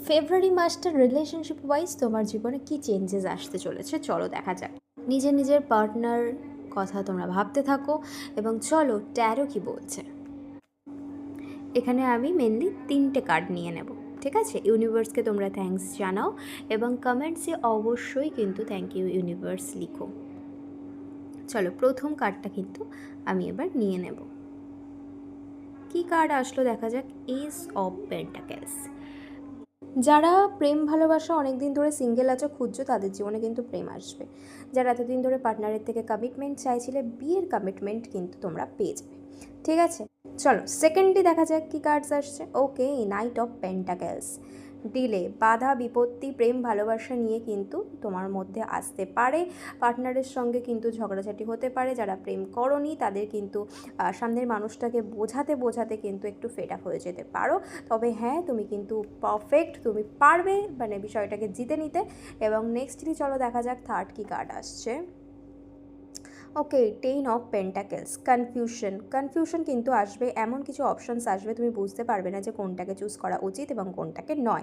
ফেব্রুয়ারি মাসটা relationship wise তোমার জীবনে কি চেঞ্জেস আসতে চলেছে চলো দেখা যাক। নিজের নিজের পার্টনার কথা তোমরা ভাবতে থাকো এবং চলো ট্যারো কি বলছে। এখানে আমি মেনলি 3টে কার্ড নিয়ে নেব, ঠিক আছে? ইউনিভার্সকে তোমরা থ্যাঙ্কস জানাও এবং কমেন্টসে অবশ্যই কিন্তু থ্যাংক ইউ ইউনিভার্স লিখো। চলো প্রথম কার্ডটা কিন্তু আমি এবার নিয়ে নেব। কি কার্ড আসলো দেখা যাক। S of pentacles. যারা প্রেম ভালোবাসা অনেক দিন ধরে সিঙ্গেল আছো, খুঁজছো, তাদের জীবনে কিন্তু প্রেম আসবে। যারা এতদিন ধরে পার্টনারের থেকে কমিটমেন্ট চাইছিলে, বিয়ের কমিটমেন্ট কিন্তু তোমরা পেয়ে যাবে, ঠিক আছে? চলো সেকেন্ডলি দেখা যাক কী কার্ডস আসছে। ওকে, নাইট অফ পেন্টাকেলস। ডিলে, বাধা, বিপত্তি, প্রেম ভালোবাসা নিয়ে কিন্তু তোমার মধ্যে আসতে পারে। পার্টনারের সঙ্গে কিন্তু ঝগড়াঝাটি হতে পারে। যারা প্রেম করনি তাদের কিন্তু সামনের মানুষটাকে বোঝাতে বোঝাতে কিন্তু একটু ফেড আপ হয়ে যেতে পারো। তবে হ্যাঁ, তুমি কিন্তু পারফেক্ট, তুমি পারবে মানে বিষয়টাকে জিতে নিতে। এবং নেক্সটলি চলো দেখা যাক থার্ড কী কার্ড আসছে। ওকে, 10 অফ পেন্টাকেলস। কনফিউশন কিন্তু আসবে, এমন কিছু অপশানস আসবে তুমি বুঝতে পারবে না যে কোনটাকে চুজ করা উচিত এবং কোনটাকে নয়।